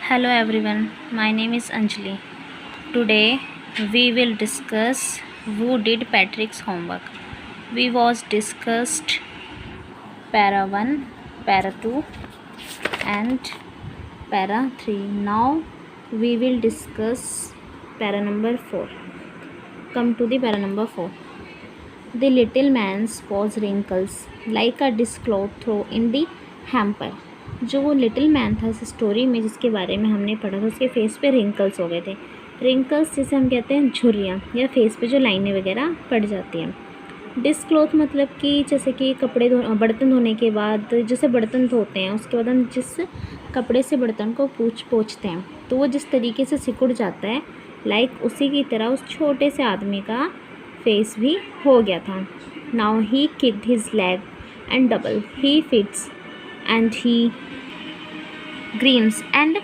Hello everyone, my name is Anjali. Today we will discuss who did Patrick's homework. We was discussed para 1, para 2 and para 3. Now we will discuss para number 4. Come to the para number 4. The little man's was wrinkles like a discloth throw in the hamper. जो वो little man था इस story में जिसके बारे में हमने पढ़ा था, उसके फेस पे रिंकल्स हो गए थे। रिंकल्स जिसे हम कहते हैं झुर्रियाँ या फेस पे जो लाइनें वगैरह पड़ जाती हैं। डिस्क्लोथ मतलब कि जैसे कि बर्तन धोने के बाद जैसे बर्तन धोते हैं उसके बाद हम जिस कपड़े से बर्तन को पोंछते हैं तो वो जिस तरीके से सिकुड़ जाता है, लाइक उसी की तरह उस छोटे से आदमी का फेस भी हो गया था। Now he kicked his leg and double he fits and he grins and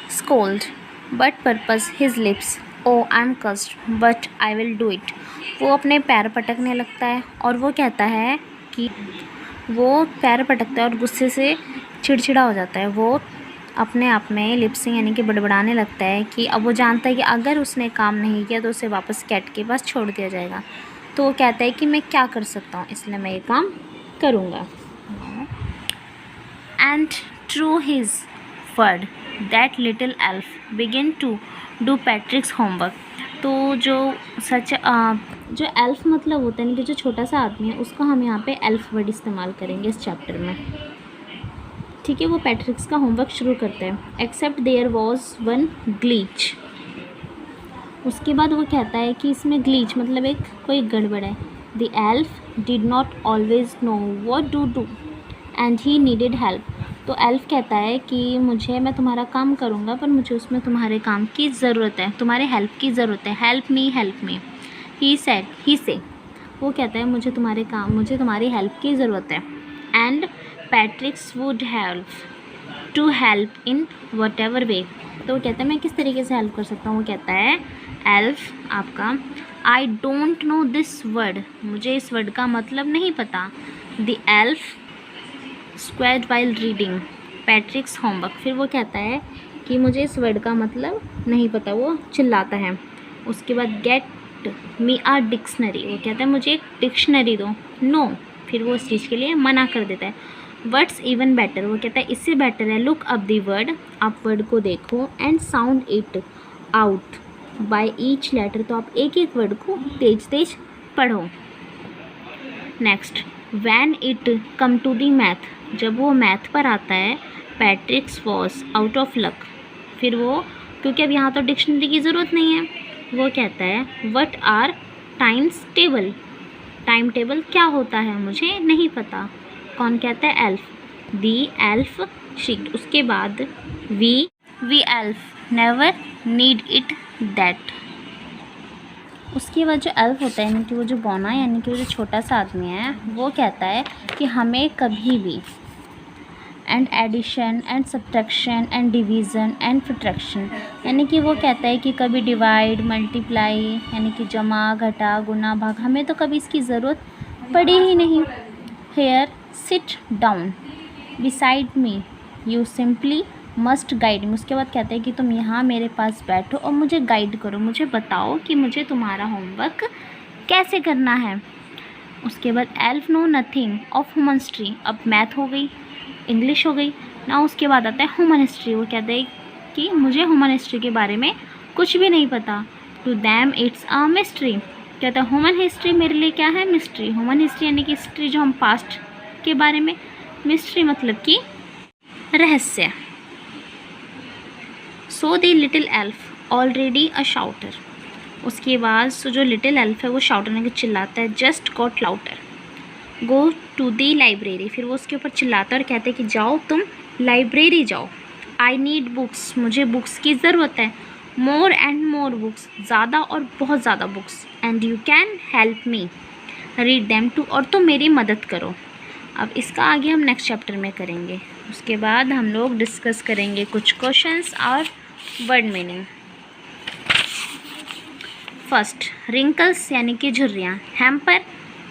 scolds, but purpose his lips. Oh, I'm cursed, but I will do it. वो अपने पैर पटकने लगता है और वो कहता है कि वो पैर पटकता है और गुस्से से चिड़चिड़ा हो जाता है। वो अपने आप में लिप्सिंग यानी कि बड़बड़ाने लगता है कि अब वो जानता है कि अगर उसने काम नहीं किया तो उसे वापस कैट के पास छोड़ दिया जाएगा। तो वो कहता है कि मैं क्या कर सकता हूँ, इसलिए मैं ये काम करूँगा। And through his word, that little elf began to do Patrick's homework. तो जो एल्फ मतलब होता है कि जो छोटा सा आदमी है उसका हम यहाँ पे एल्फ वर्ड इस्तेमाल करेंगे इस चैप्टर में। ठीक है, वो पैट्रिक्स का होमवर्क शुरू करता है। Except there was one glitch. उसके बाद वो कहता है कि इसमें ग्लीच मतलब एक कोई गड़बड़ है। The elf did not always know what to do and he needed help. तो एल्फ कहता है कि मैं तुम्हारा काम करूँगा पर मुझे उसमें तुम्हारे काम की ज़रूरत है, तुम्हारे हेल्प की ज़रूरत है। Help me. ही से वो कहता है मुझे तुम्हारी हेल्प की ज़रूरत है। And पैट्रिक्स would help in what ever वे। तो वो कहता है मैं किस तरीके से हेल्प कर सकता हूँ। वो कहता है एल्फ आपका I don't know this word, मुझे इस वर्ड का मतलब नहीं पता। The elf squared while reading पैट्रिक्स homework. फिर वो कहता है कि मुझे इस वर्ड का मतलब नहीं पता, वो चिल्लाता है। उसके बाद गेट मी आ डिक्शनरी। वो कहता है मुझे एक डिक्शनरी दो। नो, फिर वो उस चीज़ के लिए मना कर देता है। Words even better. वो कहता है इससे बेटर है लुक अप दी वर्ड, आप वर्ड को देखो and sound it out by each letter. तो आप एक एक वर्ड को तेज तेज पढ़ो। Next, when it come to the math, जब वो मैथ पर आता है Patrick's was out of luck. फिर वो क्योंकि अब यहाँ तो डिक्शनरी की ज़रूरत नहीं है, वो कहता है what are times table, time table क्या होता है मुझे नहीं पता। कौन कहता है? एल्फ। The elf sheet. उसके बाद we elf never need it that. उसके बाद जो एल्फ होता है यानी कि वो जो बौना यानी कि वो जो छोटा सा आदमी है वो कहता है कि हमें कभी भी and addition and subtraction and division and subtraction यानी कि वो कहता है कि कभी डिवाइड मल्टीप्लाई यानी कि जमा घटा गुना भाग हमें तो कभी इसकी ज़रूरत पड़ी ही नहीं। Here sit down beside me you simply must guide me. उसके बाद कहते हैं कि तुम यहाँ मेरे पास बैठो और मुझे गाइड करो, मुझे बताओ कि मुझे तुम्हारा होमवर्क कैसे करना है। उसके बाद elf know nothing of human history. अब मैथ हो गई, इंग्लिश हो गई ना। उसके बाद आता है ह्यूमन हिस्ट्री। वो कहते हैं कि मुझे ह्यूमन हिस्ट्री के बारे में कुछ भी नहीं पता। To them it's a mystery. कहता है ह्यूमन हिस्ट्री मेरे लिए क्या है? मिस्ट्री। ह्यूमन हिस्ट्री यानी कि हिस्ट्री जो हम पास्ट के बारे में, मिस्ट्री मतलब कि रहस्य। So the little elf already अ शाउटर। उसके बाद जो लिटिल एल्फ है वो शाउटर यानी कि चिल्लाता है। Just got louder go to the library. फिर वो उसके ऊपर चिल्लाता है और कहते हैं कि जाओ तुम लाइब्रेरी जाओ। आई नीड बुक्स, मुझे बुक्स की ज़रूरत है। मोर एंड मोर बुक्स, ज़्यादा और बहुत ज़्यादा books. And you can help me read them too, और तुम मेरी मदद करो। अब इसका आगे हम नेक्स्ट चैप्टर में करेंगे। उसके बाद हम लोग डिस्कस करेंगे कुछ क्वेश्चंस और वर्ड मीनिंग। फर्स्ट, रिंकल्स यानी कि झुर्रियाँ। हैम्पर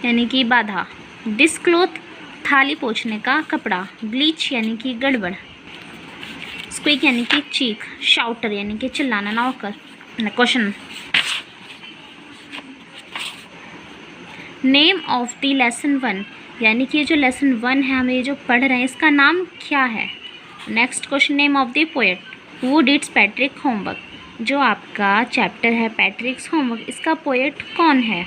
यानी कि बाधा। डिस्क्लोथ थाली पोंछने का कपड़ा। ब्लीच यानी कि गड़बड़। स्क्वीक यानी कि चीख, शाउटर यानी कि चिल्लाना। ना होकर question, name of the lesson 1 यानी कि ये जो लेसन 1 है हम ये जो पढ़ रहे हैं इसका नाम क्या है। Next question, name of the poet who डिड्स Patrick homework, जो आपका चैप्टर है पैट्रिक्स होमवर्क, इसका पोएट कौन है।